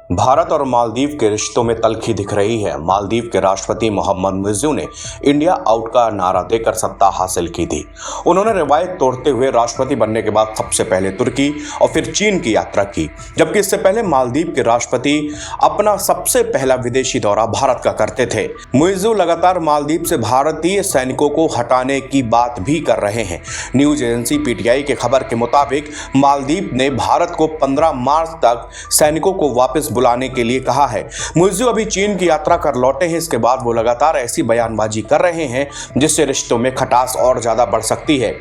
भारत और मालदीव के रिश्तों में तल्खी दिख रही है। मालदीव के राष्ट्रपति मोहम्मद मुइज़्ज़ू ने इंडिया आउट का नारा देकर सत्ता हासिल की थी। उन्होंने रिवायत तोड़ते हुए राष्ट्रपति बनने के बाद सबसे पहले तुर्की और फिर चीन की यात्रा की, जबकि इससे पहले मालदीव के राष्ट्रपति अपना सबसे पहला विदेशी दौरा भारत का करते थे। मुइज़्ज़ू लगातार मालदीव से भारतीय सैनिकों को हटाने की बात भी कर रहे हैं। न्यूज एजेंसी पीटीआई के खबर के मुताबिक मालदीव ने भारत को 15 मार्च तक सैनिकों को वापस बुलाने के लिए कहा है। मुइज़्ज़ू अभी चीन की यात्रा कर लौटे हैं। इसके बाद वो लगातार ऐसी बयानबाजी कर रहे हैं जिससे रिश्तों में खटास और ज्यादा बढ़ सकती है।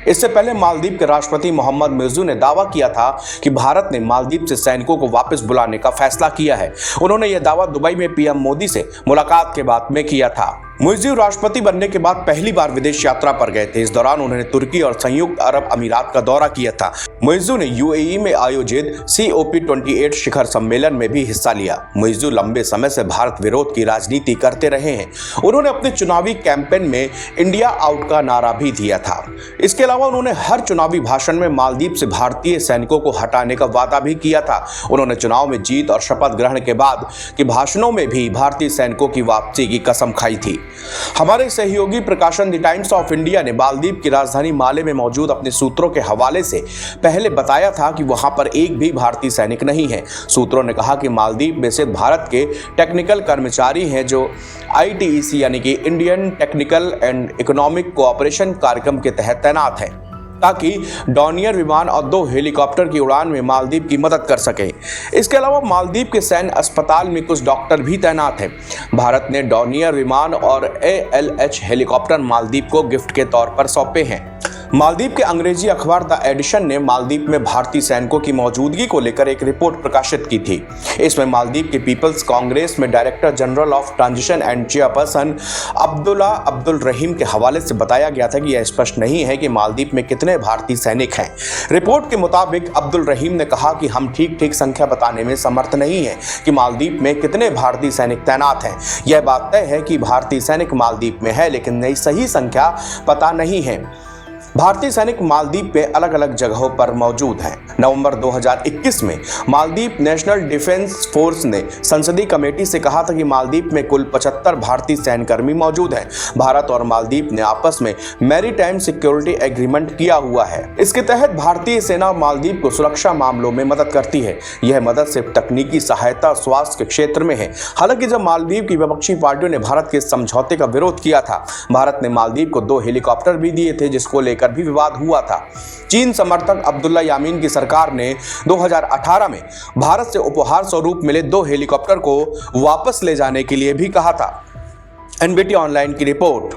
इससे पहले मालदीव के राष्ट्रपति मोहम्मद मुइज़्ज़ू ने दावा किया था कि भारत ने मालदीव से सैनिकों को वापस बुलाने का फैसला किया है। उन्होंने यह दावा दुबई में पीएम मोदी से मुलाकात के बाद में किया था। मुइज़्ज़ू राष्ट्रपति बनने के बाद पहली बार विदेश यात्रा पर गए थे। इस दौरान उन्होंने तुर्की और संयुक्त अरब अमीरात का दौरा किया था। मुइज़्ज़ू ने यूएई में आयोजित COP28 शिखर सम्मेलन में भी हिस्सा लिया। मुइज़्ज़ू लंबे समय से भारत विरोध की राजनीति करते रहे हैं। उन्होंने अपने चुनावी कैंपेन में इंडिया आउट का नारा भी दिया था। इसके अलावा उन्होंने हर चुनावी भाषण में मालदीव से भारतीय सैनिकों को हटाने का वादा भी किया था। उन्होंने चुनाव में जीत और शपथ ग्रहण के बाद के भाषणों में भी भारतीय सैनिकों की वापसी की कसम खाई थी। हमारे सहयोगी प्रकाशन द टाइम्स ऑफ इंडिया ने मालदीव की राजधानी माले में मौजूद अपने सूत्रों के हवाले से पहले बताया था कि वहां पर एक भी भारतीय सैनिक नहीं है। सूत्रों ने कहा कि मालदीव में से भारत के टेक्निकल कर्मचारी हैं जो ITEC यानी कि Indian technical and economic cooperation कार्यक्रम के तहत तैनात हैं, ताकि डॉनियर विमान और 2 हेलीकॉप्टर की उड़ान में मालदीव की मदद कर सके। इसके अलावा मालदीव के सैन्य अस्पताल में कुछ डॉक्टर भी तैनात हैं। भारत ने डॉनियर विमान और ALH हेलीकॉप्टर मालदीव को गिफ्ट के तौर पर सौंपे हैं। मालदीव के अंग्रेजी अखबार द एडिशन ने मालदीव में भारतीय सैनिकों की मौजूदगी को लेकर एक रिपोर्ट प्रकाशित की थी। इसमें मालदीव के पीपल्स कांग्रेस में director general of transition and chairperson Abdullah Abdul Rahim के हवाले से बताया गया था कि यह स्पष्ट नहीं है कि मालदीव में कितने भारतीय सैनिक हैं। रिपोर्ट के मुताबिक अब्दुल रहीम ने कहा कि हम ठीक संख्या बताने में समर्थ नहीं है कि मालदीव में कितने भारतीय सैनिक तैनात हैं। यह बात तय है कि भारतीय सैनिक मालदीव में है, लेकिन सही संख्या पता नहीं है। भारतीय सैनिक मालदीव पे अलग अलग जगहों पर मौजूद हैं। नवंबर 2021 में मालदीव नेशनल डिफेंस फोर्स ने संसदीय कमेटी से कहा था कि मालदीव में कुल 75 भारतीय सैन्यकर्मी मौजूद हैं। भारत और मालदीव ने आपस में मैरीटाइम सिक्योरिटी एग्रीमेंट किया हुआ है। इसके तहत भारतीय सेना मालदीव को सुरक्षा मामलों में मदद करती है। यह मदद सिर्फ तकनीकी सहायता स्वास्थ्य के क्षेत्र में है। हालांकि जब मालदीव की विपक्षी पार्टियों ने भारत के समझौते का विरोध किया था, भारत ने मालदीव को 2 हेलीकॉप्टर भी दिए थे, जिसको लेकर भी विवाद हुआ था। चीन समर्थक अब्दुल्ला यामीन की सरकार ने 2018 में भारत से उपहार स्वरूप मिले 2 हेलीकॉप्टर को वापस ले जाने के लिए भी कहा था। NBT ऑनलाइन की रिपोर्ट।